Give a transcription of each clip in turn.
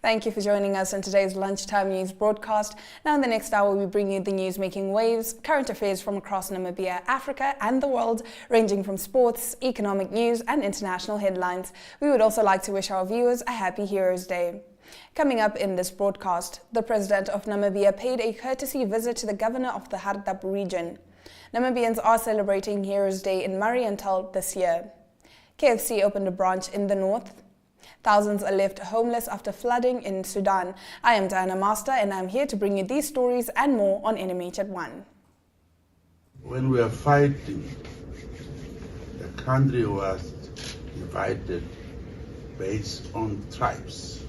Thank you for joining us in today's Lunchtime News broadcast. Now in the next hour, we bring you the news making waves, current affairs from across Namibia, Africa and the world, ranging from sports, economic news and international headlines. We would also like to wish our viewers a happy Heroes Day. Coming up in this broadcast, the President of Namibia paid a courtesy visit to the governor of the Hardap region. Namibians are celebrating Heroes Day in Mariental this year. KFC opened a branch in the north. Thousands are left homeless after flooding in Sudan. I am Diana Master and I'm here to bring you these stories and more on NMH at 1. When we are fighting, the country was divided based on tribes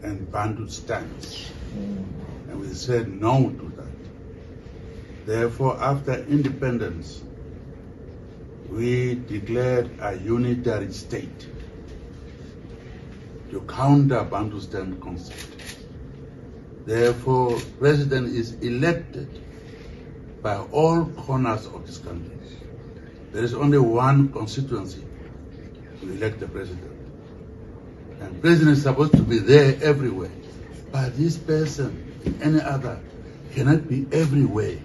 and Bantu stands. And we said no to that. Therefore, after independence, we declared a unitary state to counter Bantustan concept. Therefore, president is elected by all corners of this country. There is only one constituency to elect the president. And president is supposed to be there everywhere. But this person, any other, cannot be everywhere.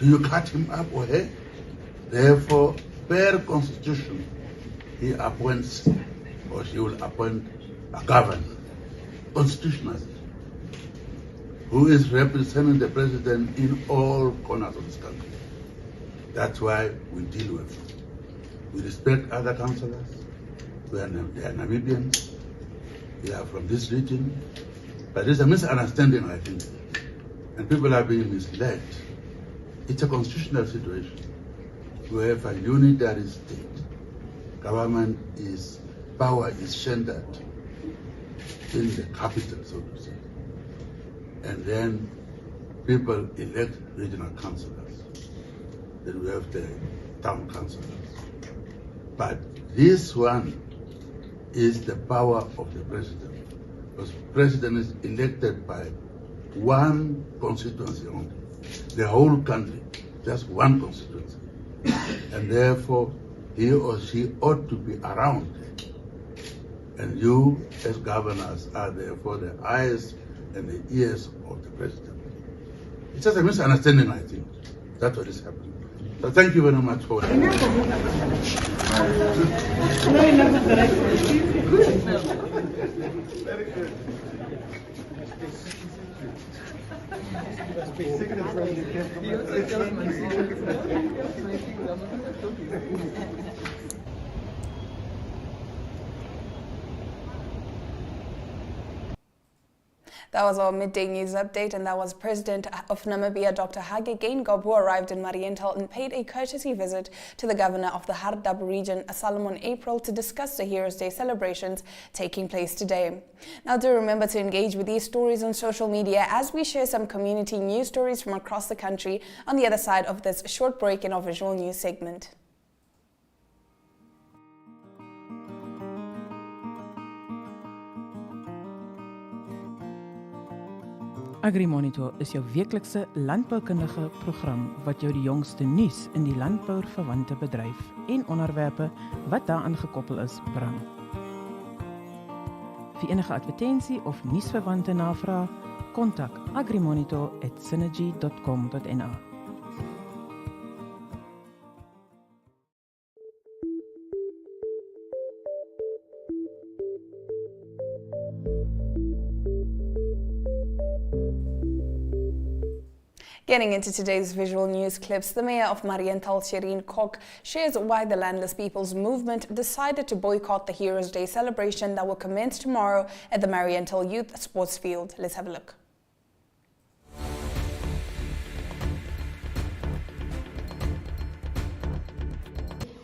Do you cut him up or her? Therefore, per constitution, he appoints or she will appoint a governor, constitutionally, who is representing the president in all corners of this country. That's why we deal with it. We respect other councillors. They are Namibians. They are from this region. But there's a misunderstanding, I think, and people are being misled. It's a constitutional situation. We have a unitary state. Government is power is centered in the capital, so to say. And then people elect regional councillors. Then we have the town councillors. But this one is the power of the president. Because the president is elected by one constituency only. The whole country, just one constituency. And therefore, he or she ought to be around. And you, as governors, are therefore the eyes and the ears of the president. It's just a misunderstanding, I think. That's what is happening. So thank you very much for it. That was our midday news update, and that was President of Namibia, Dr. Hage Geingob, who arrived in Mariental and paid a courtesy visit to the governor of the Hardap region, Solomon April, to discuss the Heroes Day celebrations taking place today. Now, do remember to engage with these stories on social media as we share some community news stories from across the country on the other side of this short break in our visual news segment. AgriMonitor is jou weeklikse landboukundige program wat jou die jongste nuus in die landbouverwante bedryf en onderwerpe wat daaraan gekoppel is bring. Vir enige advertensie of nuusverwante navraag, kontak agrimonitor@synergy.com.na. Getting into today's visual news clips, the mayor of Mariental, Shireen Kok, shares why the Landless People's Movement decided to boycott the Heroes Day celebration that will commence tomorrow at the Mariental Youth Sports Field. Let's have a look.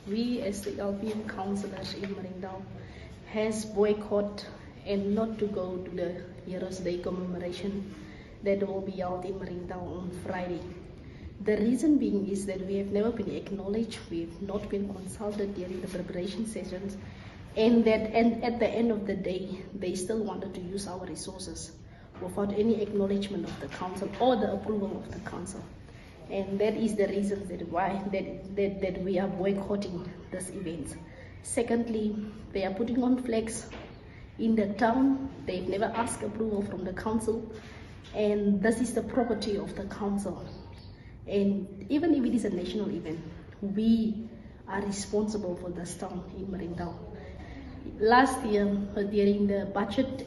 We as the LPM councillors in Mariental has boycotted and not to go to the Heroes Day commemoration that will be held in Mariental on Friday. The reason being is that we have never been acknowledged, we have not been consulted during the preparation sessions, and at the end of the day, they still wanted to use our resources without any acknowledgement of the council or the approval of the council. And that is the reason that we are boycotting this event. Secondly, they are putting on flags in the town. They've never asked approval from the council, and this is the property of the council. And even if it is a national event, we are responsible for this town in Mariental. Last year, during the budget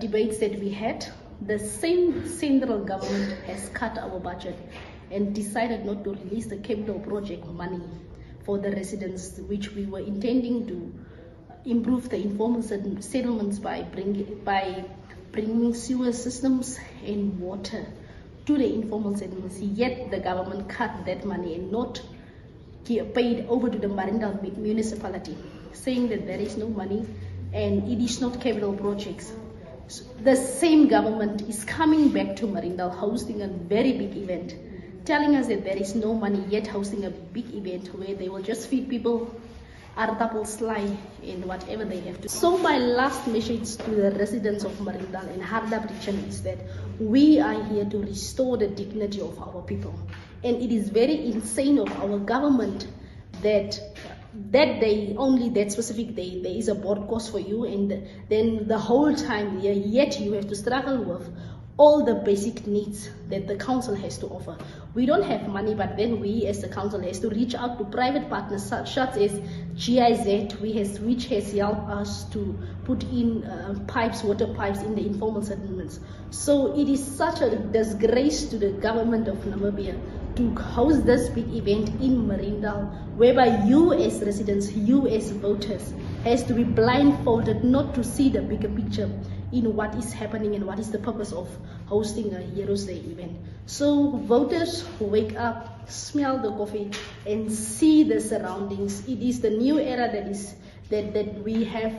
debates that we had, the same central government has cut our budget and decided not to release the capital project money for the residents, which we were intending to improve the informal settlements by bringing sewer systems and water to the informal settlements. Yet the government cut that money and not paid over to the Mariental municipality, saying that there is no money and it is not capital projects. So the same government is coming back to Mariental, hosting a very big event, telling us that there is no money, yet hosting a big event where they will just feed people Hardap sly in whatever they have to. So my last message to the residents of Mariental and Hardap region is that we are here to restore the dignity of our people. And it is very insane of our government that day, only that specific day, there is a board course for you, and then the whole time yet you have to struggle with all the basic needs that the council has to offer. We don't have money, but then we as the council has to reach out to private partners such as GIZ, which has helped us to put in water pipes in the informal settlements. So it is such a disgrace to the government of Namibia to host this big event in Mariental, whereby you as residents, you as voters, has to be blindfolded not to see the bigger picture in what is happening and what is the purpose of hosting a Heroes Day event. So voters wake up, smell the coffee, and see the surroundings. It is the new era that we have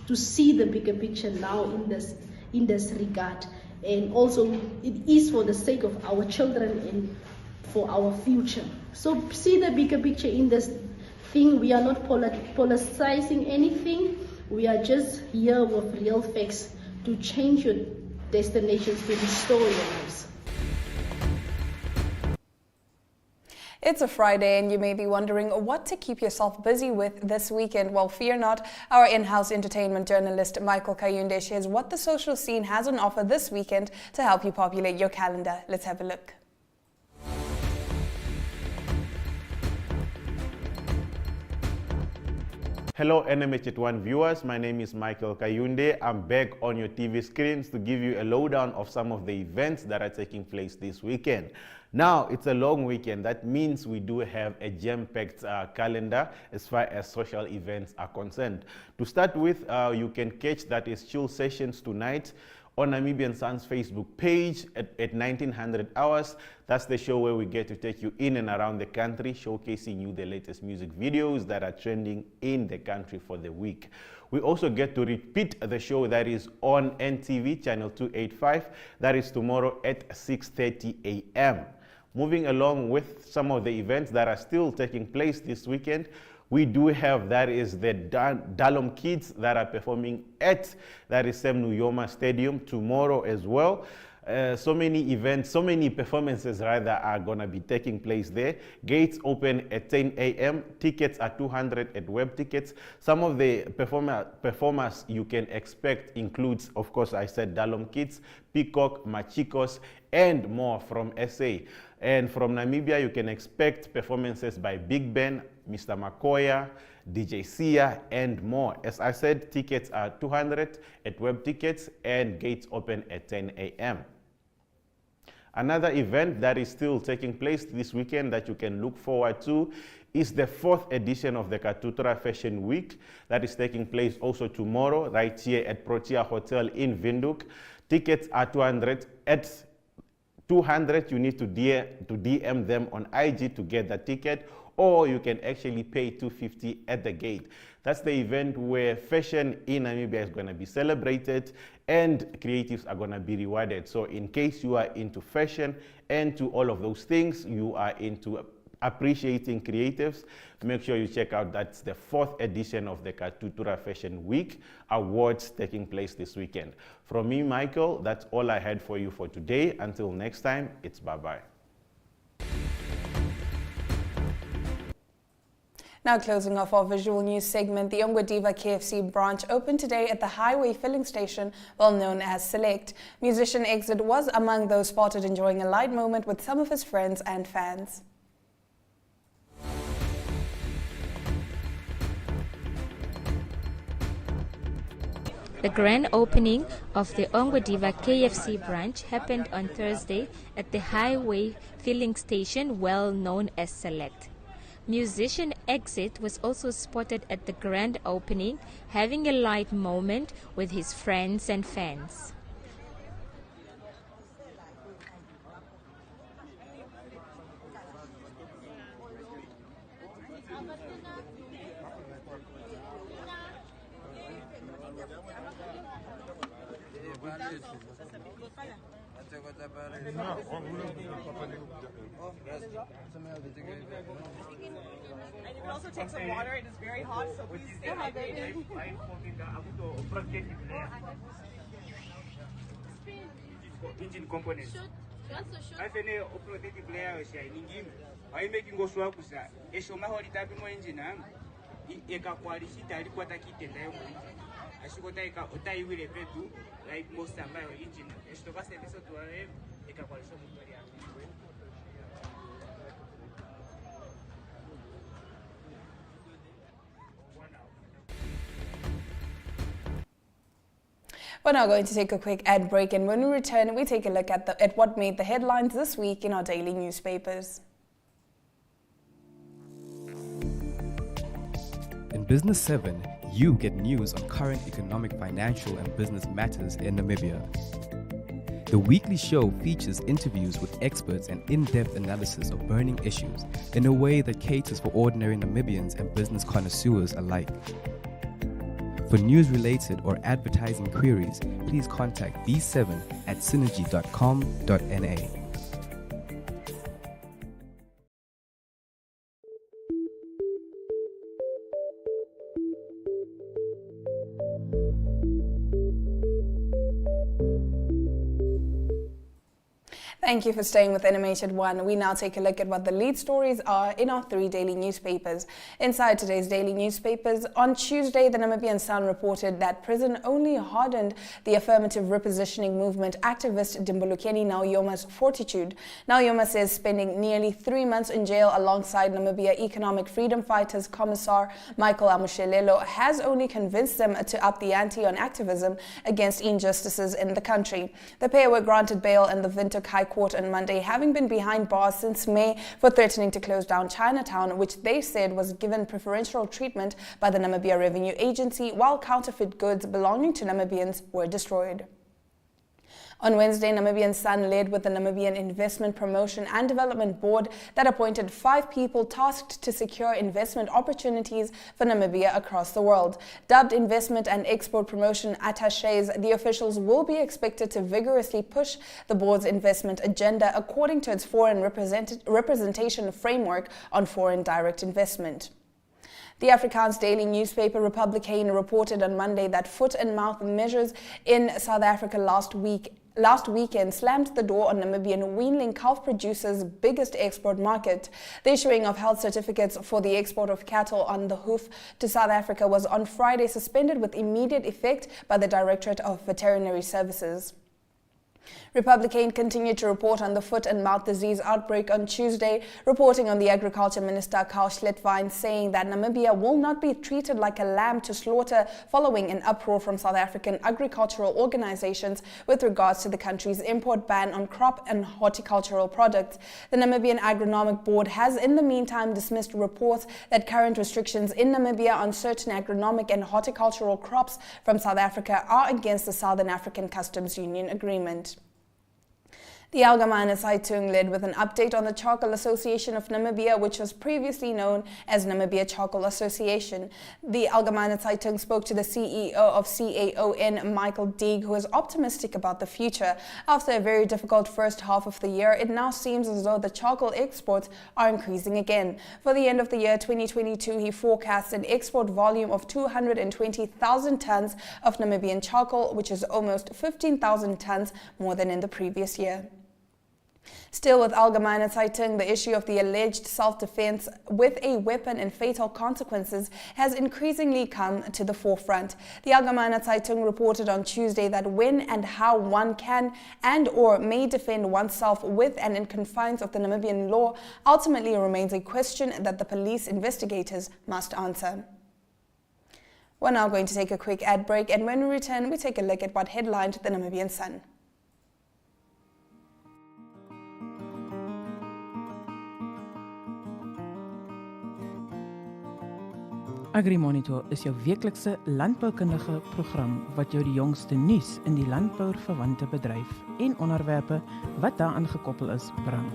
to see the bigger picture now in this regard. And also it is for the sake of our children and for our future. So see the bigger picture in this thing. We are not politicizing anything. We are just here with real facts to change your destinations, to restore your lives. It's a Friday and you may be wondering what to keep yourself busy with this weekend. Well, fear not. Our in-house entertainment journalist Michael Kayunde shares what the social scene has on offer this weekend to help you populate your calendar. Let's have a look. Hello NMH at 1 viewers, my name is Michael Kayunde. I'm back on your TV screens to give you a lowdown of some of the events that are taking place this weekend. Now, it's a long weekend. That means we do have a jam-packed calendar as far as social events are concerned. To start with, you can catch that is Chill Sessions tonight on Namibian Sun's Facebook page at 1900 hours. That's the show where we get to take you in and around the country, showcasing you the latest music videos that are trending in the country for the week. We also get to repeat the show that is on NTV, channel 285. That is tomorrow at 6:30 a.m. Moving along with some of the events that are still taking place this weekend, we do have, that is the Dalom Kids that are performing at, that is Sam Nujoma Stadium tomorrow as well. So many events, so many performances rather are gonna be taking place there. Gates open at 10 a.m. Tickets are 200 at Web Tickets. Some of the performers you can expect includes, of course, I said Dalom Kids, Peacock, Machikos, and more from SA. And from Namibia, you can expect performances by Big Ben, Mr. Makoya, DJ Sia, and more. As I said, tickets are 200 at Web Tickets and gates open at 10 a.m. Another event that is still taking place this weekend that you can look forward to is the 4th edition of the Katutra Fashion Week that is taking place also tomorrow right here at Protea Hotel in Windhoek. Tickets are 200 at 200, you need to DM them on IG to get the ticket, or you can actually pay $250 at the gate. That's the event where fashion in Namibia is going to be celebrated and creatives are going to be rewarded. So in case you are into fashion and to all of those things, you are into appreciating creatives, make sure you check out. That's the 4th edition of the Katutura Fashion Week Awards taking place this weekend. From me, Michael, that's all I had for you for today. Until next time, it's bye-bye. Now closing off our visual news segment, the Ongwe Diva KFC branch opened today at the highway filling station, well known as Select. Musician Exit was among those spotted enjoying a light moment with some of his friends and fans. The grand opening of the Ongwe Diva KFC branch happened on Thursday at the highway filling station, well known as Select. Musician Exit was also spotted at the grand opening, having a light moment with his friends and fans. And you can also take some water. It is very hot, so please stay hydrated. Engine components. I fene operative layer shining. I making go swap with that. A show my holy type of engine. Eka quality tali kwata kitenda ashikota eka otai wile petu like most ambayo engine eshitoka service to ave eka quality motor ya We're now going to take a quick ad break, and when we return, we take a look at what made the headlines this week in our daily newspapers. In Business 7, you get news on current economic, financial, and business matters in Namibia. The weekly show features interviews with experts and in-depth analysis of burning issues in a way that caters for ordinary Namibians and business connoisseurs alike. For news-related or advertising queries, please contact B7 at synergy.com.na. Thank you for staying with NMH at 1. We now take a look at what the lead stories are in our 3 daily newspapers. Inside today's daily newspapers, on Tuesday, the Namibian Sun reported that prison only hardened the affirmative repositioning movement activist Dimbulukeni Nauyoma's fortitude. Nauyoma says spending nearly 3 months in jail alongside Namibia Economic Freedom Fighters Commissar Michael Amushelelo has only convinced them to up the ante on activism against injustices in the country. The pair were granted bail in the Windhoek High Court on Monday, having been behind bars since May for threatening to close down Chinatown, which they said was given preferential treatment by the Namibia Revenue Agency, while counterfeit goods belonging to Namibians were destroyed. On Wednesday, Namibian Sun led with the Namibian Investment Promotion and Development Board that appointed 5 people tasked to secure investment opportunities for Namibia across the world. Dubbed investment and export promotion attaches, the officials will be expected to vigorously push the board's investment agenda according to its foreign representation framework on foreign direct investment. The Afrikaans daily newspaper Republican reported on Monday that foot-and-mouth measures in South Africa last weekend slammed the door on Namibian weanling calf producers' biggest export market. The issuing of health certificates for the export of cattle on the hoof to South Africa was on Friday suspended with immediate effect by the Directorate of Veterinary Services. Republican continued to report on the foot and mouth disease outbreak on Tuesday, reporting on the Agriculture Minister Carl Schlettwein, saying that Namibia will not be treated like a lamb to slaughter following an uproar from South African agricultural organizations with regards to the country's import ban on crop and horticultural products. The Namibian Agronomic Board has in the meantime dismissed reports that current restrictions in Namibia on certain agronomic and horticultural crops from South Africa are against the Southern African Customs Union Agreement. The Allgemeine Zeitung led with an update on the Charcoal Association of Namibia, which was previously known as Namibia Charcoal Association. The Allgemeine Zeitung spoke to the CEO of CAON, Michael Deeg, who is optimistic about the future. After a very difficult first half of the year, it now seems as though the charcoal exports are increasing again. For the end of the year 2022, he forecasts an export volume of 220,000 tons of Namibian charcoal, which is almost 15,000 tons more than in the previous year. Still with Allgemeine Zeitung, the issue of the alleged self-defense with a weapon and fatal consequences has increasingly come to the forefront. The Allgemeine Zeitung reported on Tuesday that when and how one can and or may defend oneself with and in confines of the Namibian law ultimately remains a question that the police investigators must answer. We're now going to take a quick ad break, and when we return, we take a look at what headlined the Namibian Sun. AgriMonitor is jou weeklikse landboukundige program wat jou die jongste nuus in die landbouverwante bedryf en onderwerpe wat daaraan gekoppel is bring.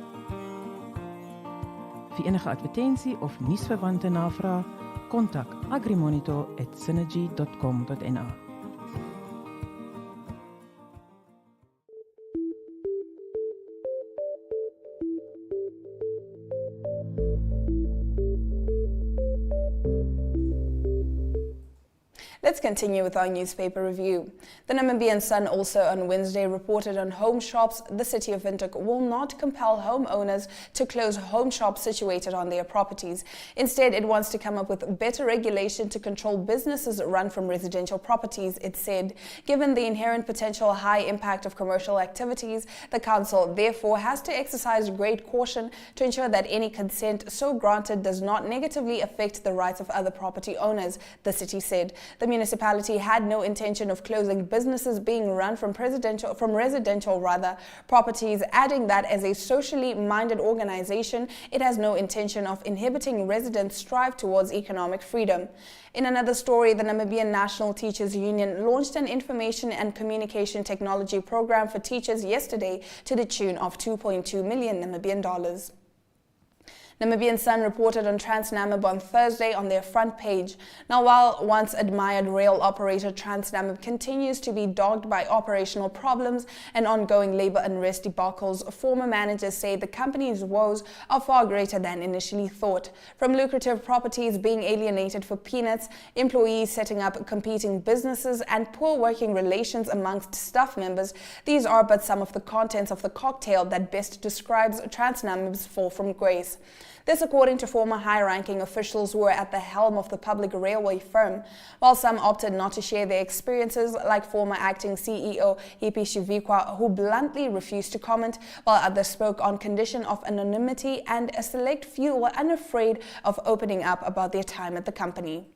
Vir enige advertensie of nuusverwante navraag, kontak agrimonitor@synergy.com.na. Let's continue with our newspaper review. The Namibian Sun also on Wednesday reported on home shops. The city of Windhoek will not compel homeowners to close home shops situated on their properties. Instead, it wants to come up with better regulation to control businesses run from residential properties, it said. Given the inherent potential high impact of commercial activities, the council therefore has to exercise great caution to ensure that any consent so granted does not negatively affect the rights of other property owners, the city said. The municipality had no intention of closing businesses being run from residential properties, adding that as a socially minded organization, it has no intention of inhibiting residents' strive towards economic freedom. In another story, the Namibian National Teachers Union launched an information and communication technology program for teachers yesterday to the tune of 2.2 million Namibian dollars. Namibian Sun reported on TransNamib on Thursday on their front page. Now, while once admired rail operator TransNamib continues to be dogged by operational problems and ongoing labor unrest debacles, former managers say the company's woes are far greater than initially thought. From lucrative properties being alienated for peanuts, employees setting up competing businesses, and poor working relations amongst staff members, these are but some of the contents of the cocktail that best describes TransNamib's fall from grace. This according to former high-ranking officials who were at the helm of the public railway firm. While some opted not to share their experiences, like former acting CEO Hippie Shivikwa, who bluntly refused to comment, while others spoke on condition of anonymity, and a select few were unafraid of opening up about their time at the company.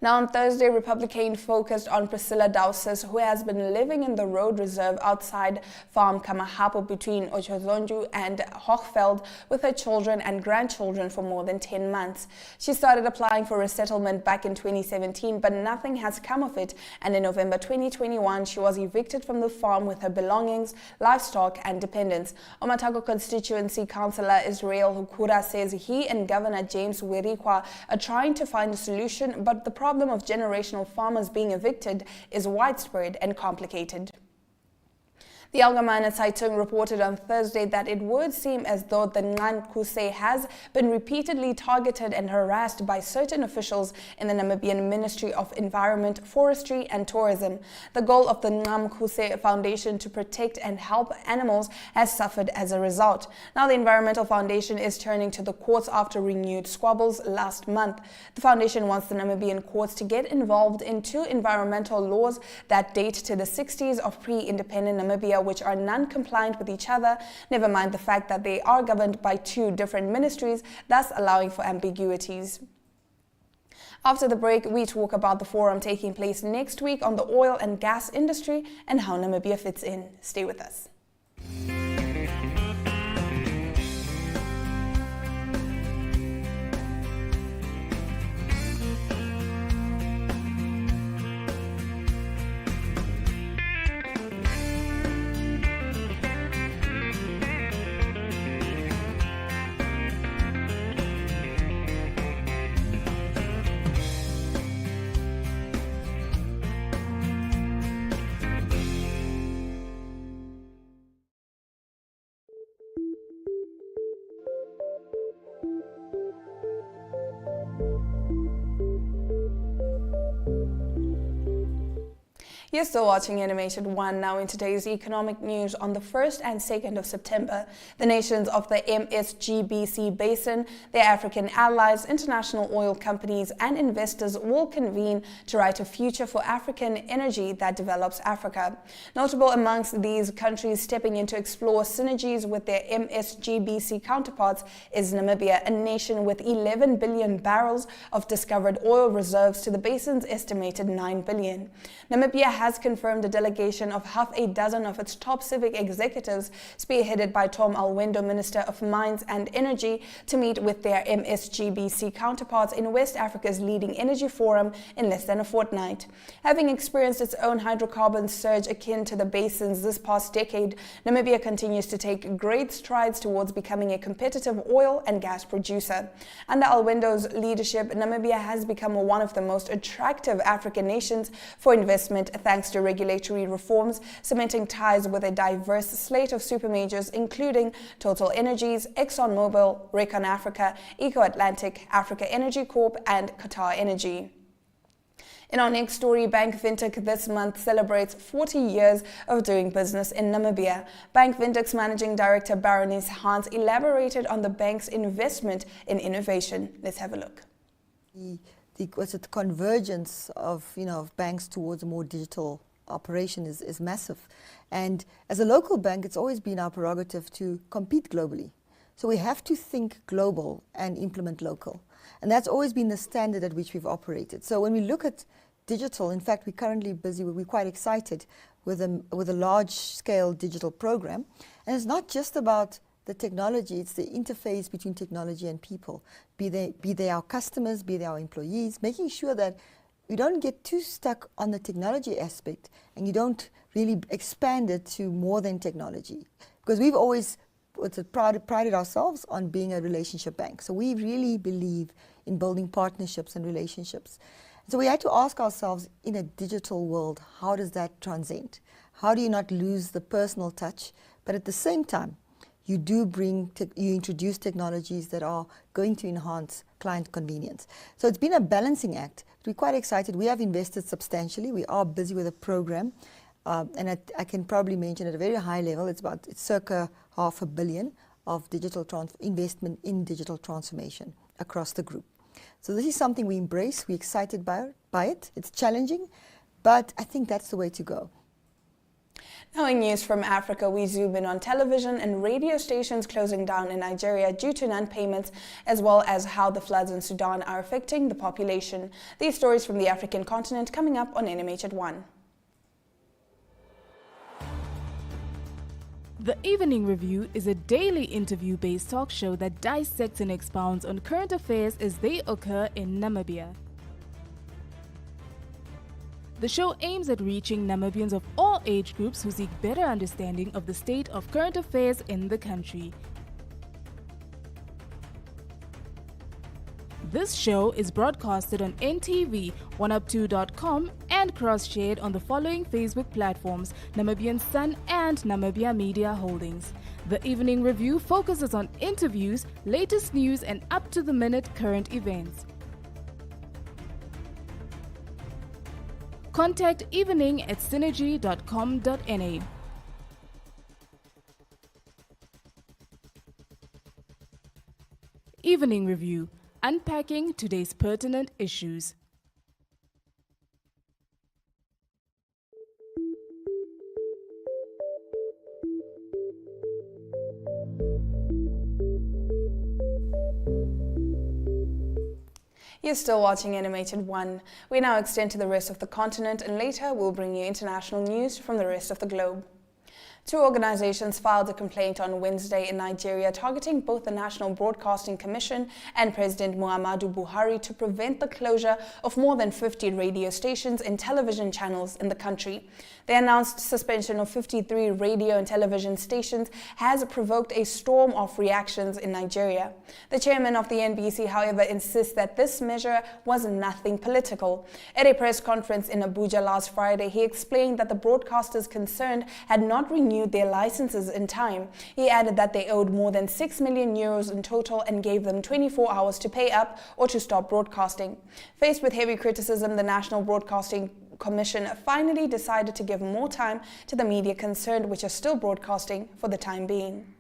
Now on Thursday, Republican focused on Priscilla Dowses, who has been living in the road reserve outside Farm Kamahapo between Ochozonju and Hochveld with her children and grandchildren for more than 10 months. She started applying for resettlement back in 2017, but nothing has come of it, and in November 2021, she was evicted from the farm with her belongings, livestock and dependents. Omatako constituency councillor Israel Hukura says he and Governor James Werikwa are trying to find a solution, but the problem of generational farmers being evicted is widespread and complicated. The Allgemeine Zeitung reported on Thursday that it would seem as though the Nqamkuse has been repeatedly targeted and harassed by certain officials in the Namibian Ministry of Environment, Forestry and Tourism. The goal of the Nqamkuse Foundation to protect and help animals has suffered as a result. Now the Environmental Foundation is turning to the courts after renewed squabbles last month. The foundation wants the Namibian courts to get involved in two environmental laws that date to the 60s of pre-independent Namibia, which are non-compliant with each other, never mind the fact that they are governed by two different ministries, thus allowing for ambiguities. After the break, we talk about the forum taking place next week on the oil and gas industry and how Namibia fits in. Stay with us. You're still watching Animated 1 now in today's economic news. On the 1st and 2nd of September, the nations of the MSGBC Basin, their African allies, international oil companies and investors will convene to write a future for African energy that develops Africa. Notable amongst these countries stepping in to explore synergies with their MSGBC counterparts is Namibia, a nation with 11 billion barrels of discovered oil reserves to the basin's estimated 9 billion. Namibia has confirmed a delegation of half a dozen of its top civic executives, spearheaded by Tom Alwendo, Minister of Mines and Energy, to meet with their MSGBC counterparts in West Africa's leading energy forum in less than a fortnight. Having experienced its own hydrocarbon surge akin to the basin's this past decade, Namibia continues to take great strides towards becoming a competitive oil and gas producer. Under Alwendo's leadership, Namibia has become one of the most attractive African nations for investment thanks to regulatory reforms, cementing ties with a diverse slate of super majors including Total Energies, ExxonMobil, Recon Africa, Eco Atlantic, Africa Energy Corp and Qatar Energy. In our next story, Bank Windhoek this month celebrates 40 years of doing business in Namibia. Bank Windhoek's Managing Director Baroness Hans elaborated on the bank's investment in innovation. Let's have a look. The convergence of banks towards a more digital operation is massive, and as a local bank, it's always been our prerogative to compete globally. So we have to think global and implement local, and that's always been the standard at which we've operated. So when we look at digital, in fact, we're currently busy. We're quite excited with a large-scale digital program, and it's not just about the technology, it's the interface between technology and people, be they our customers, be they our employees, making sure that we don't get too stuck on the technology aspect and you don't really expand it to more than technology. Because we've always prided ourselves on being a relationship bank. So we really believe in building partnerships and relationships. So we had to ask ourselves, in a digital world, how does that transcend? How do you not lose the personal touch, but at the same time, you introduce technologies that are going to enhance client convenience. So it's been a balancing act. We're quite excited. We have invested substantially. We are busy with a program, and I can probably mention at a very high level, it's circa $500 million of digital investment in digital transformation across the group. So this is something we embrace. We're excited by it. It's challenging, but I think that's the way to go. Now in news from Africa, we zoom in on television and radio stations closing down in Nigeria due to non-payments, as well as how the floods in Sudan are affecting the population. These stories from the African continent coming up on NMH at 1. The Evening Review is a daily interview-based talk show that dissects and expounds on current affairs as they occur in Namibia. The show aims at reaching Namibians of all age groups who seek better understanding of the state of current affairs in the country. This show is broadcasted on NTV, 1up2.com and cross-shared on the following Facebook platforms: Namibian Sun and Namibia Media Holdings. The Evening Review focuses on interviews, latest news and up-to-the-minute current events. Contact Evening at synergy.com.na. Evening Review, unpacking today's pertinent issues. You're still watching Animated 1. We now extend to the rest of the continent, and later we'll bring you international news from the rest of the globe. Two organizations filed a complaint on Wednesday in Nigeria targeting both the National Broadcasting Commission and President Muhammadu Buhari to prevent the closure of more than 50 radio stations and television channels in the country. The announced suspension of 53 radio and television stations has provoked a storm of reactions in Nigeria. The chairman of the NBC, however, insists that this measure was nothing political. At a press conference in Abuja last Friday, he explained that the broadcasters concerned had not renewed their licenses in time. He added that they owed more than €6 million in total and gave them 24 hours to pay up or to stop broadcasting. Faced with heavy criticism, the National Broadcasting Commission finally decided to give more time to the media concerned, which are still broadcasting for the time being.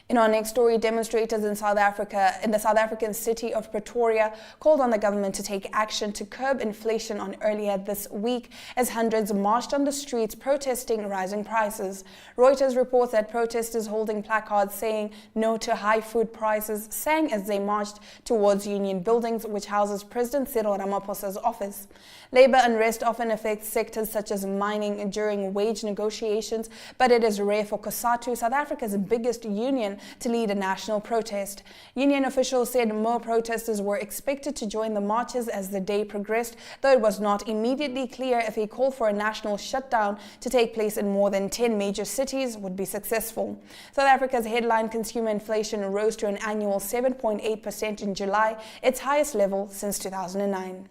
In our next story, demonstrators in the South African city of Pretoria called on the government to take action to curb inflation on earlier this week as hundreds marched on the streets protesting rising prices. Reuters reports that protesters holding placards saying no to high food prices sang as they marched towards Union Buildings, which houses President Cyril Ramaphosa's office. Labor unrest often affects sectors such as mining during wage negotiations, but it is rare for COSATU, South Africa's biggest union, to lead a national protest. Union officials said more protesters were expected to join the marches as the day progressed, though it was not immediately clear if a call for a national shutdown to take place in more than 10 major cities would be successful. South Africa's headline consumer inflation rose to an annual 7.8% in July, its highest level since 2009.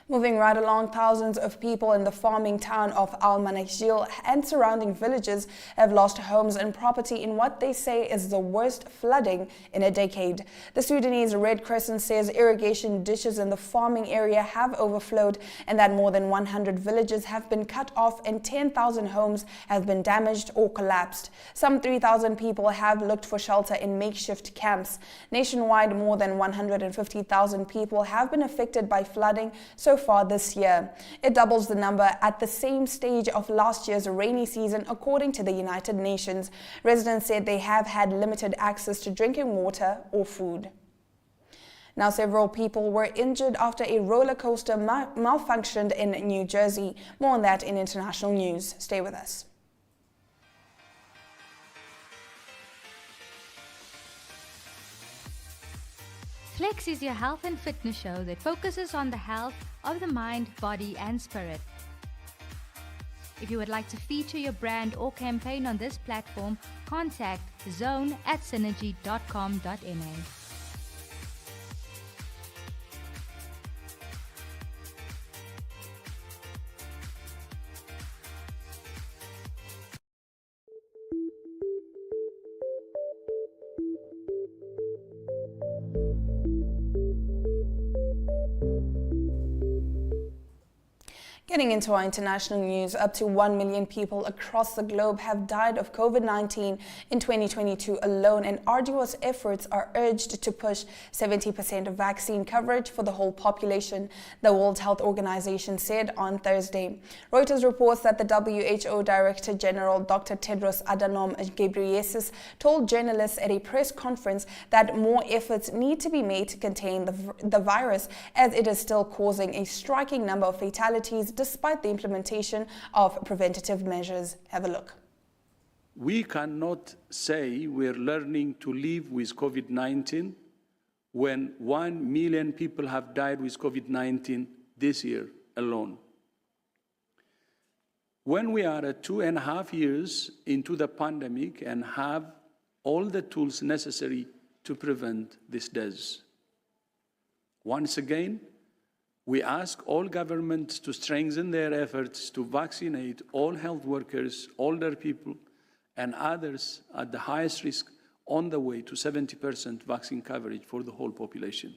Moving right along, thousands of people in the farming town of Al Manakjil and surrounding villages have lost homes and property in what they say is the worst flooding in a decade. The Sudanese Red Crescent says irrigation ditches in the farming area have overflowed and that more than 100 villages have been cut off and 10,000 homes have been damaged or collapsed. Some 3,000 people have looked for shelter in makeshift camps. Nationwide, more than 150,000 people have been affected by flooding so far this year. It doubles the number at the same stage of last year's rainy season, according to the United Nations. Residents said they have had limited access to drinking water or food. Now, several people were injured after a roller coaster malfunctioned in New Jersey. More on that in international news. Stay with us. Flex is your health and fitness show that focuses on the health of the mind, body and spirit. If you would like to feature your brand or campaign on this platform, contact zone@synergy.com.na. Getting into our international news, up to 1 million people across the globe have died of COVID-19 in 2022 alone, and arduous efforts are urged to push 70% of vaccine coverage for the whole population, the World Health Organization said on Thursday. Reuters reports that the WHO Director General Dr. Tedros Adhanom Ghebreyesus told journalists at a press conference that more efforts need to be made to contain the virus, as it is still causing a striking number of fatalities despite the implementation of preventative measures. Have a look. We cannot say we're learning to live with COVID-19 when 1 million people have died with COVID-19 this year alone. When we are at 2.5 years into the pandemic and have all the tools necessary to prevent these deaths. Once again, we ask all governments to strengthen their efforts to vaccinate all health workers, older people, and others at the highest risk on the way to 70% vaccine coverage for the whole population.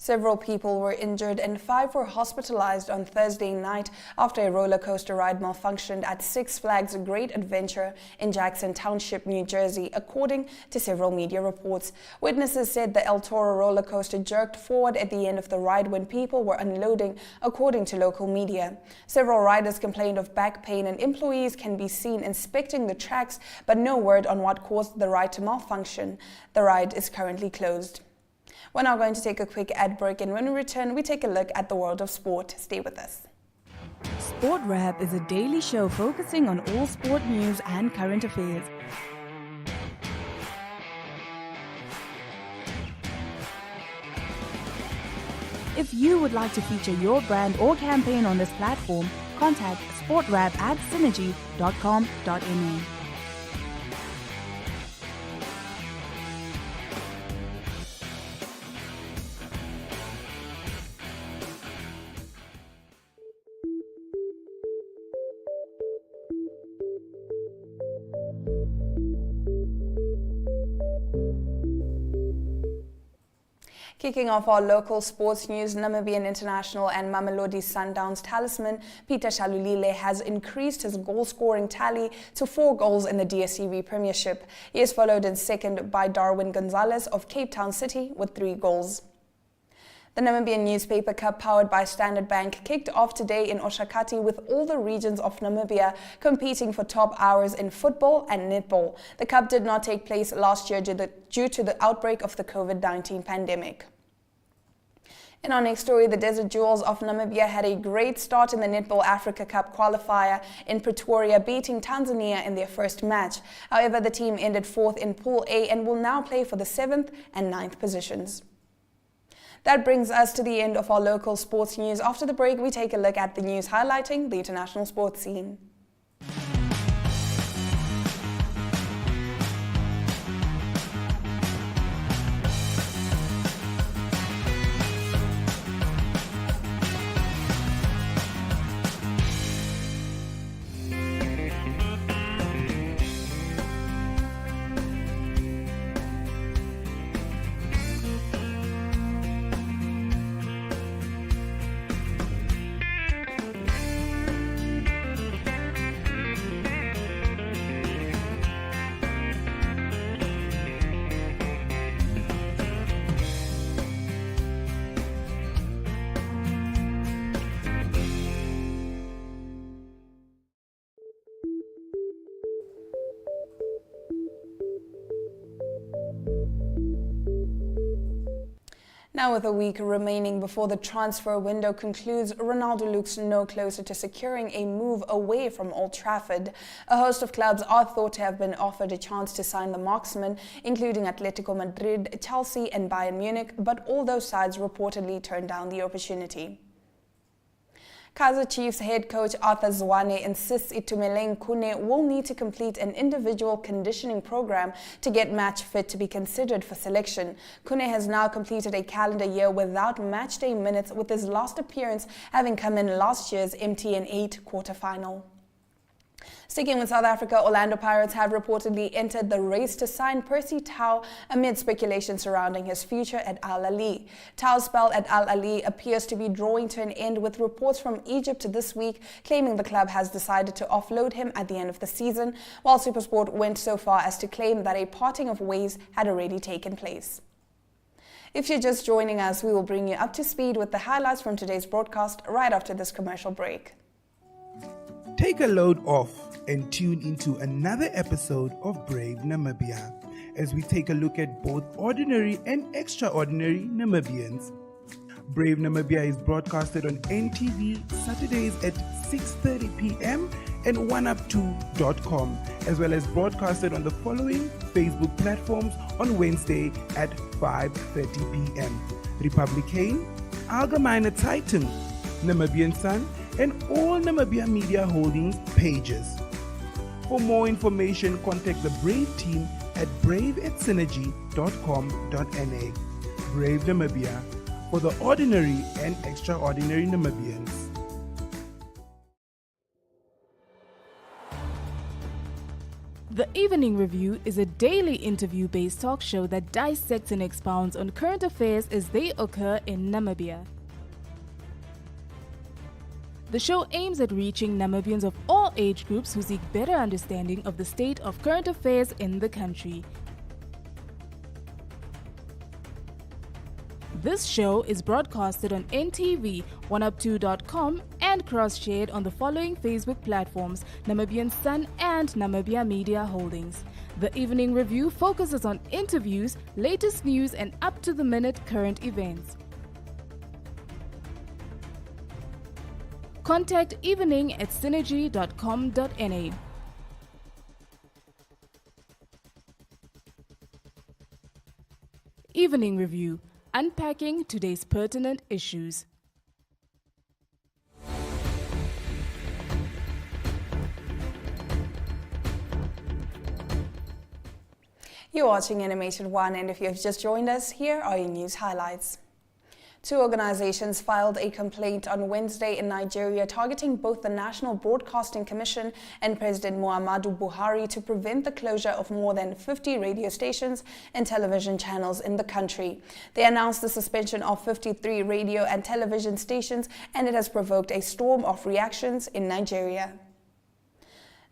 Several people were injured and 5 were hospitalized on Thursday night after a roller coaster ride malfunctioned at Six Flags Great Adventure in Jackson Township, New Jersey, according to several media reports. Witnesses said the El Toro roller coaster jerked forward at the end of the ride when people were unloading, according to local media. Several riders complained of back pain and employees can be seen inspecting the tracks, but no word on what caused the ride to malfunction. The ride is currently closed. We're now going to take a quick ad break, and when we return, we take a look at the world of sport. Stay with us. Sport Wrap is a daily show focusing on all sport news and current affairs. If you would like to feature your brand or campaign on this platform, contact sportwrap@synergy.com.na. Kicking off our local sports news, Namibian international and Mamelodi Sundowns talisman Peter Shalulile has increased his goal-scoring tally to 4 goals in the DStv Premiership. He is followed in second by Darwin Gonzalez of Cape Town City with 3 goals. The Namibian Newspaper Cup, powered by Standard Bank, kicked off today in Oshakati with all the regions of Namibia competing for top hours in football and netball. The Cup did not take place last year due to the outbreak of the COVID-19 pandemic. In our next story, the Desert Jewels of Namibia had a great start in the Netball Africa Cup qualifier in Pretoria, beating Tanzania in their first match. However, the team ended 4th in Pool A and will now play for the 7th and 9th positions. That brings us to the end of our local sports news. After the break, we take a look at the news highlighting the international sports scene. Now, with a week remaining before the transfer window concludes, Ronaldo looks no closer to securing a move away from Old Trafford. A host of clubs are thought to have been offered a chance to sign the marksman, including Atletico Madrid, Chelsea and Bayern Munich, but all those sides reportedly turned down the opportunity. Kaizer Chiefs head coach Arthur Zwane insists Itumeleng Khune will need to complete an individual conditioning program to get match fit to be considered for selection. Khune has now completed a calendar year without matchday minutes, with his last appearance having come in last year's MTN 8 quarterfinal. Sticking with South Africa, Orlando Pirates have reportedly entered the race to sign Percy Tau amid speculation surrounding his future at Al Ahly. Tau's spell at Al Ahly appears to be drawing to an end, with reports from Egypt this week claiming the club has decided to offload him at the end of the season, while SuperSport went so far as to claim that a parting of ways had already taken place. If you're just joining us, we will bring you up to speed with the highlights from today's broadcast right after this commercial break. Take a load off and tune into another episode of Brave Namibia as we take a look at both ordinary and extraordinary Namibians. Brave Namibia is broadcasted on NTV Saturdays at 6:30 p.m. and oneup2.com, as well as broadcasted on the following Facebook platforms on Wednesday at 5:30 p.m. Republican, Allgemeine Zeitung, Namibian Sun, and all Namibia Media Holdings pages. For more information, contact the Brave team at brave@synergy.com.na. Brave Namibia, for the ordinary and extraordinary Namibians. The Evening Review is a daily interview-based talk show that dissects and expounds on current affairs as they occur in Namibia. The show aims at reaching Namibians of all age groups who seek better understanding of the state of current affairs in the country. This show is broadcasted on NTV, oneup2.com, and cross-shared on the following Facebook platforms: Namibian Sun and Namibia Media Holdings. The Evening Review focuses on interviews, latest news, and up-to-the-minute current events. Contact evening@synergy.com.na. Evening Review, unpacking today's pertinent issues. You're watching NMH at 1, and if you have just joined us, here are your news highlights. Two organizations filed a complaint on Wednesday in Nigeria targeting both the National Broadcasting Commission and President Muhammadu Buhari to prevent the closure of more than 50 radio stations and television channels in the country. They announced the suspension of 53 radio and television stations, and it has provoked a storm of reactions in Nigeria.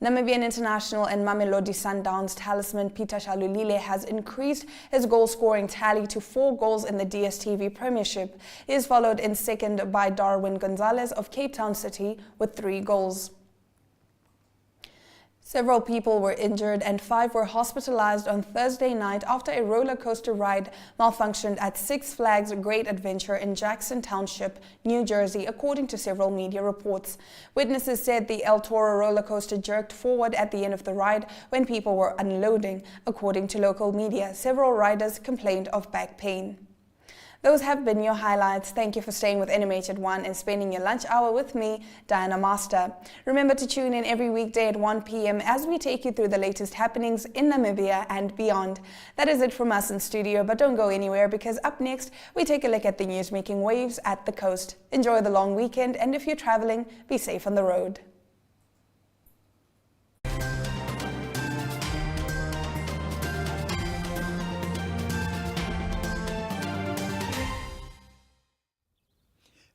Namibian international and Mamelodi Sundowns talisman Peter Shalulile has increased his goal-scoring tally to 4 goals in the DStv Premiership. He is followed in second by Darwin Gonzalez of Cape Town City with 3 goals. Several people were injured and 5 were hospitalized on Thursday night after a roller coaster ride malfunctioned at Six Flags Great Adventure in Jackson Township, New Jersey, according to several media reports. Witnesses said the El Toro roller coaster jerked forward at the end of the ride when people were unloading. According to local media, several riders complained of back pain. Those have been your highlights. Thank you for staying with NMH at 1 and spending your lunch hour with me, Diana Master. Remember to tune in every weekday at 1 p.m. as we take you through the latest happenings in Namibia and beyond. That is it from us in studio, but don't go anywhere because up next we take a look at the news making waves at the coast. Enjoy the long weekend, and if you're traveling, be safe on the road.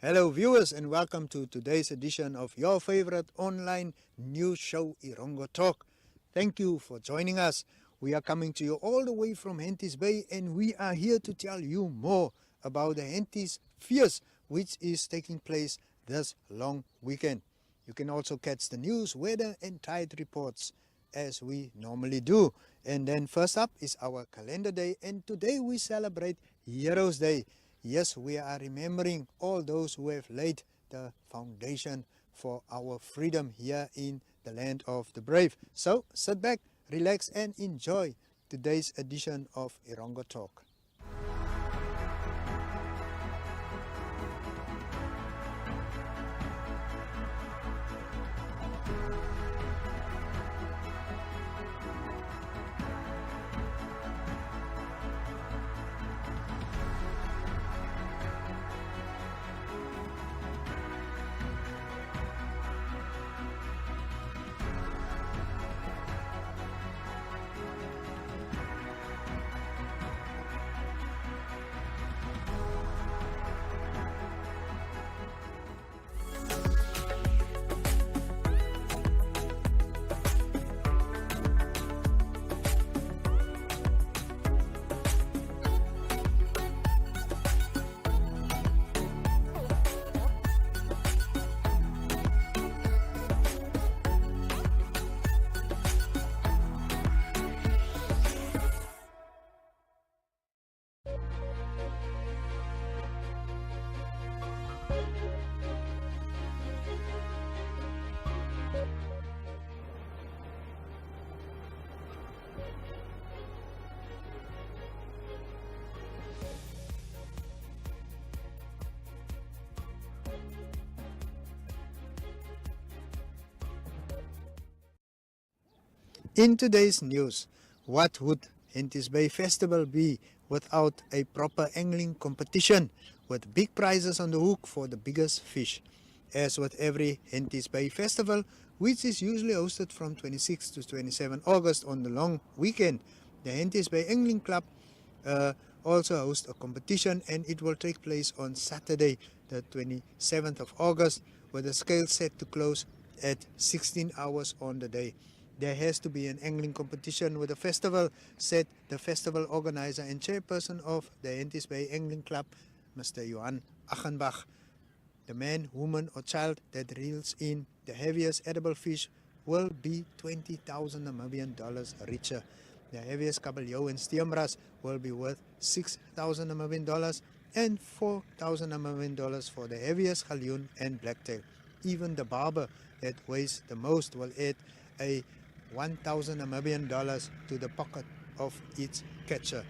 Hello viewers, and welcome to today's edition of your favorite online news show, Irongo Talk. Thank you for joining us. We are coming to you all the way from Henties Bay, and we are here to tell you more about the Henties Fierce, which is taking place this long weekend. You can also catch the news, weather and tide reports as we normally do. And then first up is our calendar day, and today we celebrate Heroes Day. Yes, we are remembering all those who have laid the foundation for our freedom here in the land of the brave. So sit back, relax and enjoy today's edition of Irongo Talk. In today's news, what would Henties Bay Festival be without a proper angling competition with big prizes on the hook for the biggest fish? As with every Henties Bay Festival, which is usually hosted from 26 to 27 August on the long weekend, the Henties Bay Angling Club also hosts a competition, and it will take place on Saturday, the 27th of August, with the scale set to close at 16 hours on the day. There has to be an angling competition with the festival, said the festival organizer and chairperson of the Henties Bay Angling Club, Mr. Johan Achenbach. The man, woman or child that reels in the heaviest edible fish will be 20,000 Namibian dollars richer. The heaviest kabeljou and stiamras will be worth 6,000 Namibian dollars and 4,000 Namibian dollars for the heaviest galjoen and blacktail. Even the barber that weighs the most will add a 1,000 Namibian dollars to the pocket of its catcher.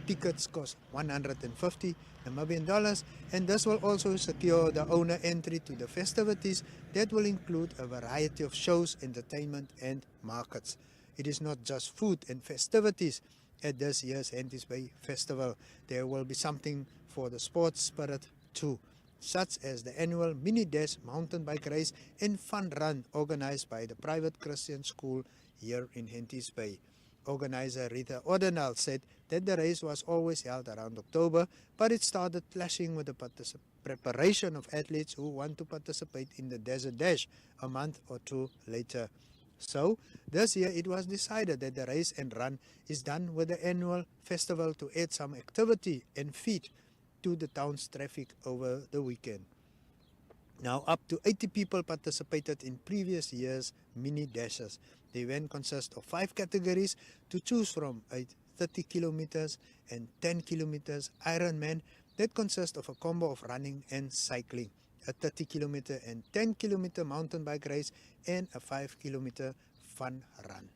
Tickets cost 150 Namibian dollars, and this will also secure the owner entry to the festivities that will include a variety of shows, entertainment and markets. It is not just food and festivities at this year's Henties Bay Festival. There will be something for the sports spirit too, such as the annual Mini Dash mountain bike race and fun run organized by the private Christian school here in Henties Bay. Organizer Rita Odenal said that the race was always held around October, but it started clashing with the preparation of athletes who want to participate in the Desert Dash a month or two later. So, this year it was decided that the race and run is done with the annual festival to add some activity and feed to the town's traffic over the weekend. Now, up to 80 people participated in previous year's mini dashes. The event consists of 5 categories to choose from: a 30 kilometers and 10 kilometers Ironman that consists of a combo of running and cycling, a 30 kilometer and 10 kilometer mountain bike race, and a 5 kilometer fun run.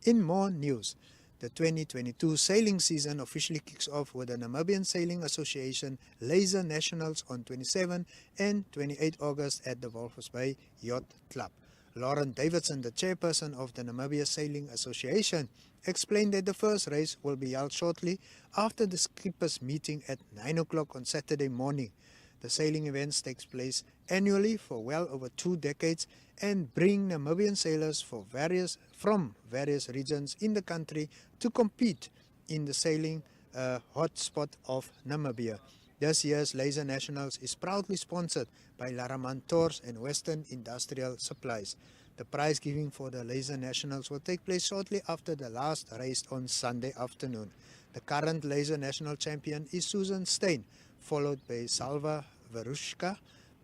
In more news, the 2022 sailing season officially kicks off with the Namibian Sailing Association Laser Nationals on 27 and 28 August at the Walvis Bay Yacht Club. Lauren Davidson, the chairperson of the Namibia Sailing Association, explained that the first race will be held shortly after the skippers meeting at 9 o'clock on Saturday morning. The sailing events takes place annually for well over 2 decades and bring Namibian sailors from various regions in the country to compete in the sailing hotspot of Namibia. This year's Laser Nationals is proudly sponsored by Laraman Tours and Western Industrial Supplies. The prize giving for the Laser Nationals will take place shortly after the last race on Sunday afternoon. The current Laser National champion is Susan Stein, followed by Salva Verushka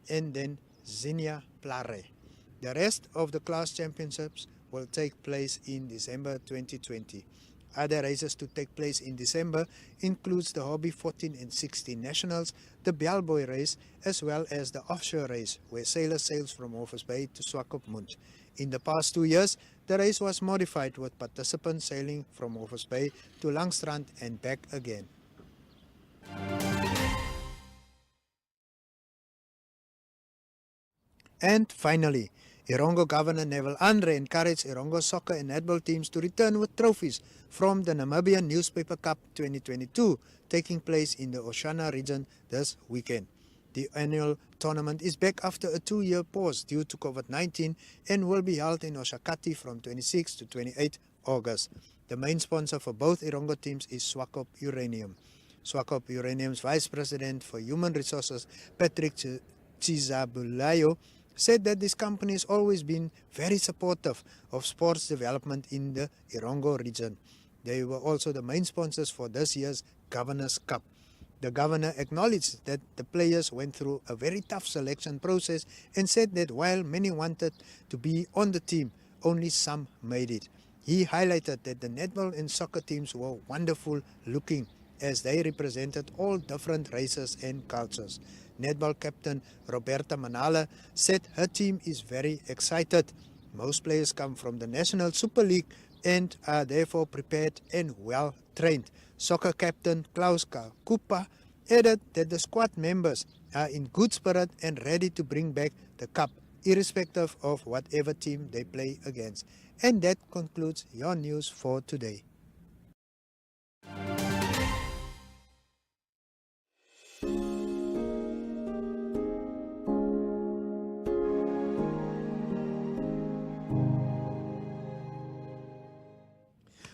and then Zinia Plare. The rest of the class championships will take place in December 2020. Other races to take place in December includes the Hobby 14 and 16 Nationals, the Bellboy race, as well as the offshore race, where sailors sails from Walvis Bay to Swakopmund. In the past 2 years, the race was modified with participants sailing from Walvis Bay to Langstrand and back again. And finally, Erongo Governor Neville Andre encouraged Erongo soccer and netball teams to return with trophies from the Namibian Newspaper Cup 2022, taking place in the Oshana region this weekend. The annual tournament is back after a 2-year pause due to COVID-19 and will be held in Oshakati from 26 to 28 August. The main sponsor for both Erongo teams is Swakop Uranium. Swakop Uranium's Vice President for Human Resources, Patrick Chizabulayo, said that this company has always been very supportive of sports development in the Erongo region. They were also the main sponsors for this year's Governor's Cup. The governor acknowledged that the players went through a very tough selection process and said that while many wanted to be on the team, only some made it. He highlighted that the netball and soccer teams were wonderful looking as they represented all different races and cultures. Netball captain Roberta Manala said her team is very excited. Most players come from the National Super League and are therefore prepared and well trained. Soccer captain Klaus Kupa added that the squad members are in good spirit and ready to bring back the cup, irrespective of whatever team they play against. And that concludes your news for today.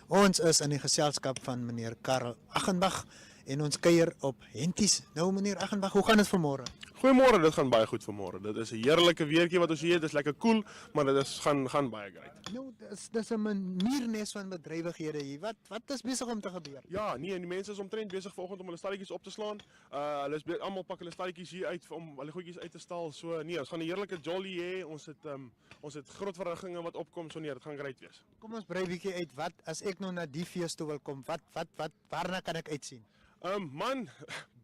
Ons is in die geselskap van meneer Karel Aghenbach en ons kuier op Henties. Nou meneer Aghenbach, hoe gaan dit vanmôre? Goeiemôre, dit gaan baie goed vanmôre. Dit is 'n heerlike weertjie wat ons hier het. Dit is lekker koel, maar dit is gaan baie great. Nou, dis 'n maniernes van bedrywighede hier. Wat is besig om te gebeur? Ja, nee, die mense is omtrent besig vanoggend om hulle stalletjies op te slaan. Hulle is almal pak hulle stalletjies hier uit om hulle goedjies uit te stal. So nee, ons gaan 'n heerlike jolly hê. Ons het groot verrigtinge wat opkom, so nee, dit gaan great wees. Kom ons brei bietjie uit. Wat as ek nou na die fees toe wil kom? Waarna kan ek uitsien? Man,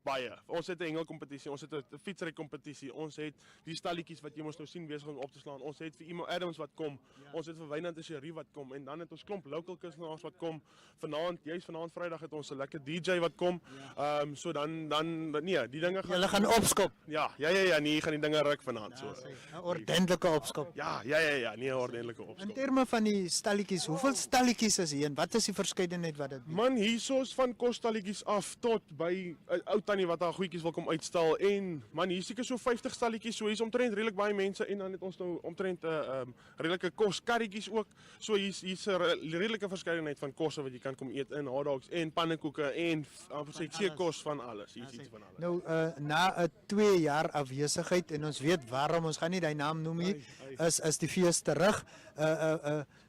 baie. Ons het 'n hengelkompetisie, ons het 'n fietsrykompetisie, ons het die stalletjies wat jy mos nou sien besig om op te slaan. Ons het vir Imo Adams wat kom, ons het vir Wynand Tesorie wat kom en dan het ons klomp local kunstenaars wat kom. Vanaand Vrydag het ons 'n lekker DJ wat kom. So dan nee, die dinge Julle gaan opskop. Ja, nee, gaan die dinge ruk vanaand so. 'n Ordentlike opskop. Ja, nee, 'n ordentlike opskop. In terme van die stalletjies, hoeveel stalletjies is hier en wat is die verskeidenheid wat dit bied? Man, hiersoos van kosstalletjies af tot by ou tannie wat haar goedjies wil kom uitstal en man, hier seker so 50 stalletjies, so hier's omtrent redelik baie mense en dan het ons nou omtrent redelike koskarretjies ook. So hier's 'n redelike verskeidenheid van kosse wat jy kan kom eet in, hotdogs en pannekoeke en seekos van alles. Hier's iets van alles. Nou na 'n 2 jaar afwesigheid en ons weet waarom, ons gaan nie daai naam noem nie, is die fees terug.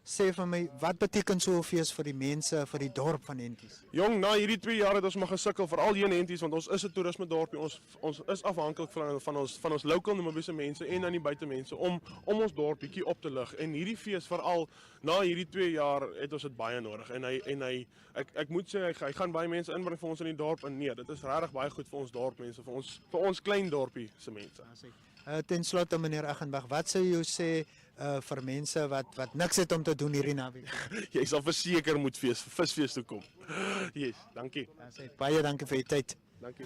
Sê vir my, wat beteken so 'n fees vir die mense, vir die dorp van Henties? Jong, na hierdie 2 jaar het ons maar gesukkel, veral hier in Henties, want ons is 'n toerisme dorpie. Ons is afhanklik van ons local Namibiese mense en dan die buitemense om ons dorp bietjie op te lig. En hierdie fees veral na hierdie 2 jaar het ons dit baie nodig. En ek moet sê hy gaan baie mense inbring vir ons in die dorp en nee, dit is regtig baie goed vir ons dorpmense, vir ons klein dorpie se mense. Ten slotte meneer Aghenbach, wat sou jy sê vir mense wat niks het om te doen hierdie naweek? Jy sal verseker moet visfees toe kom. Yes, dankie. Baie dankie vir u tyd. Dankie.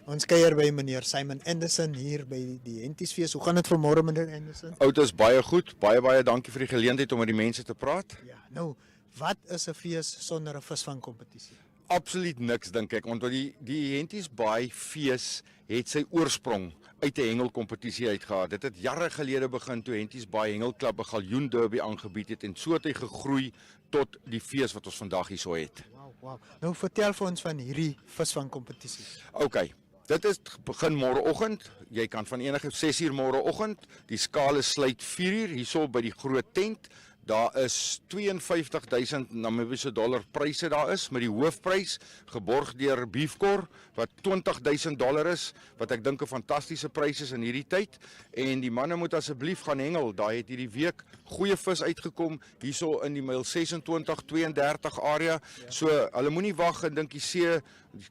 Ons kuier by meneer Simon Anderson hier by die Hentiesfees. Hoe gaan dit vanmôre meneer Anderson? Oud is baie goed. Baie dankie vir die geleentheid om met die mense te praat. Ja, nou, wat is 'n fees sonder 'n visvangkompetisie? Absoluut niks dink ek, want die Henties Baai fees het sy oorsprong uit 'n hengelkompetisie uitgehaal. Dit het jare gelede begin toe Henties Baai Hengelklub 'n galjoen derby aangebied het en so het hy gegroei tot die fees wat ons vandag hierso het. Wow. Nou vertel vir ons van hierdie visvangkompetisie. Okay. Dit is begin môreoggend. Jy kan van enige 6:00 môreoggend. Die skale sluit 4:00 hierso by die groot tent. Daar is 52.000 Namibiese dollar pryse daar is met die hoofprys geborg deur Beefcor wat $20,000 is wat ek dink 'n fantastiese prys is in hierdie tyd en die manne moet asseblief gaan hengel. Daai het hierdie week goeie vis uitgekom hierso in die myl 26-32 area. So hulle moenie wag en dink die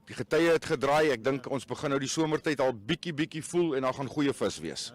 getye het gedraai. Ek dink ons begin nou die somertyd al bietjie voel en daar gaan goeie vis wees.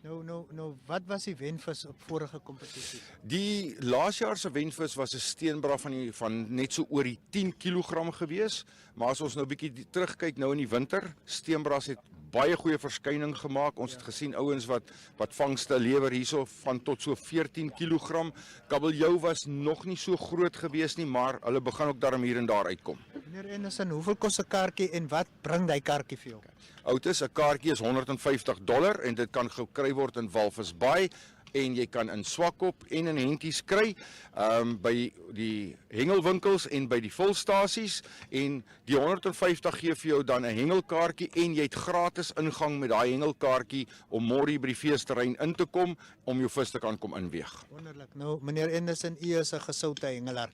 Nou, wat was die wenvis op vorige kompetisies? Die laasjaar se wenvis was 'n steenbra van net so oor die 10 kg gewees, maar as ons nou bietjie terugkyk nou in die winter, steenbras het baie goeie verskyning gemaak. Ons het gesien ouens wat vangste lewer hierso van tot so 14 kg. Kabeljou was nog nie so groot gewees nie, maar hulle begin ook daarom hier en daar uitkom. Meneer Anderson, hoeveel kos 'n kaartjie en wat bring daai kaartjie vir jou? Outus, 'n kaartjie is $150 en dit kan gekry word in Walvis Bay en jy kan in Swakop en in Henties kry by die hengelwinkels en by die volstasies en die 150 gee vir jou dan 'n hengelkaartjie en jy het gratis ingang met daai hengelkaartjie om môre by die feesterrein in te kom om jou vis te kan kom inweeg. Wonderlik. Nou meneer Anderson, u is 'n gesoute hengelaar.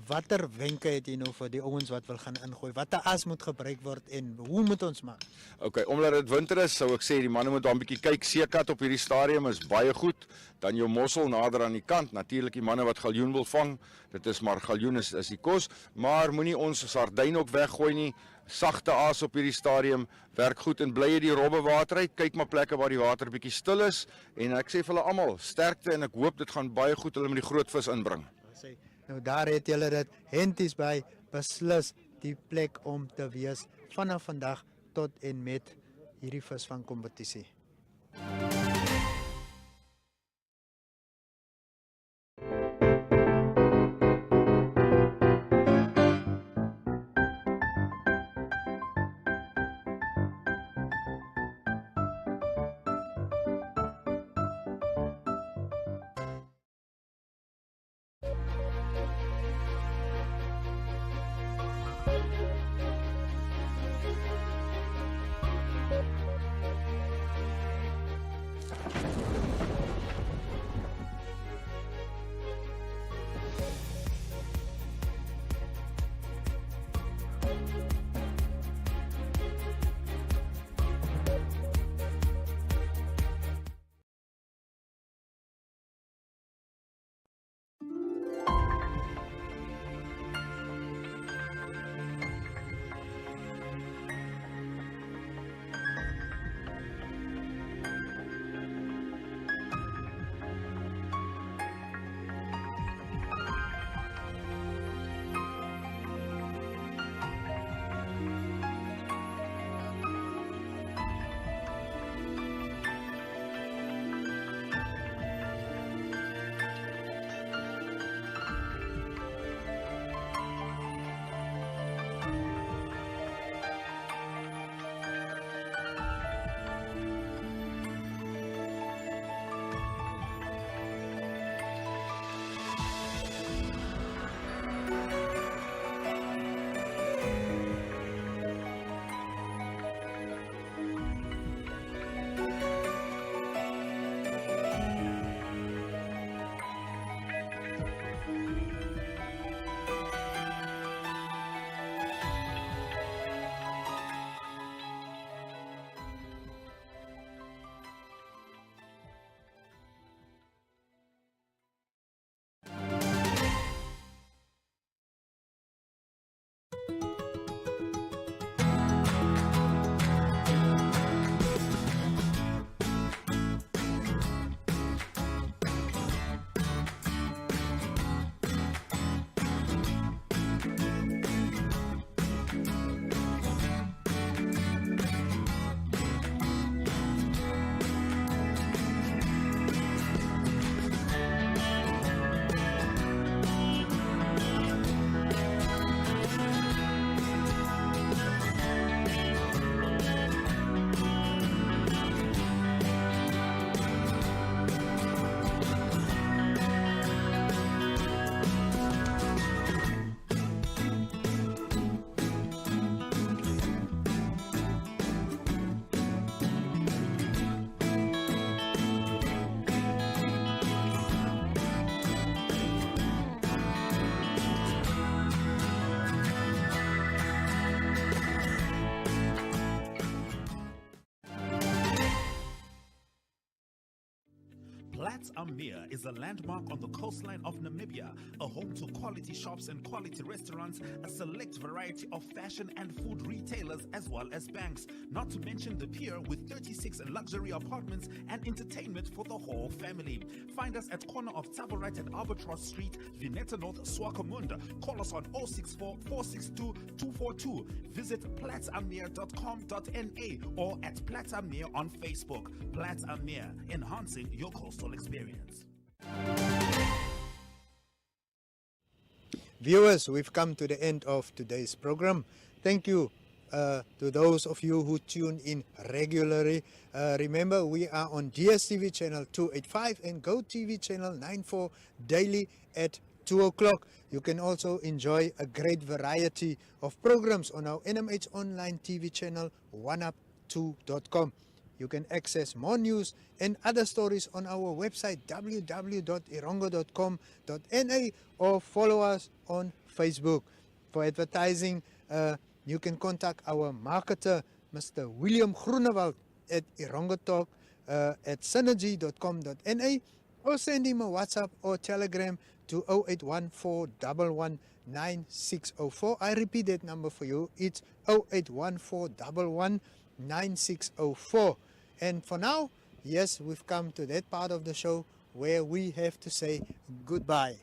Watter wenke het jy nou vir die ouens wat wil gaan ingooi? Watter as moet gebruik word en hoe moet ons maak? Okay, omdat dit winter is, sou ek sê die manne moet dan 'n bietjie kyk. Seekat op hierdie stadium is baie goed. Dan jou mossel nader aan die kant. Natuurlik die manne wat galjoen wil vang, dit is maar galjoen is die kos, maar moenie ons sardyn ook weggooi nie. Sagte aas op hierdie stadium werk goed en bly jy die robbe water uit. Kyk maar plekke waar die water bietjie stil is en ek sê vir hulle almal sterkte en ek hoop dit gaan baie goed hulle met die groot vis inbring. Nou daar het julle dit Henties Bay beslis die plek om te wees vanaf vandag tot en met hierdie visvangkompetisie. Platz am Meer is a landmark on the coastline of Namibia, a home to quality shops and quality restaurants, a select variety of fashion and food retailers, as well as banks. Not to mention the pier with 36 luxury apartments and entertainment for the whole family. Find us at corner of Tabaret and Albatross Street, Vineta North, Swakopmund. Call us on 064 462 242. Visit platzammeer.com.na or at Platzammeer on Facebook. Platzammeer, enhancing your coastal experience. Viewers, we've come to the end of today's program. Thank you to those of you who tune in regularly. Remember, we are on DSTV channel 285 and GoTV channel 94 daily at 2 o'clock. You can also enjoy a great variety of programs on our NMH online TV channel 1up2.com. You can access more news and other stories on our website www.irongo.com.na or follow us on Facebook. For advertising, you can contact our marketer, Mr. William Groenewald at Irongo Talk at synergy.com.na or send him a WhatsApp or Telegram to 0814119604. I repeat that number for you. It's 0814119604. And for now, yes, we've come to that part of the show where we have to say goodbye.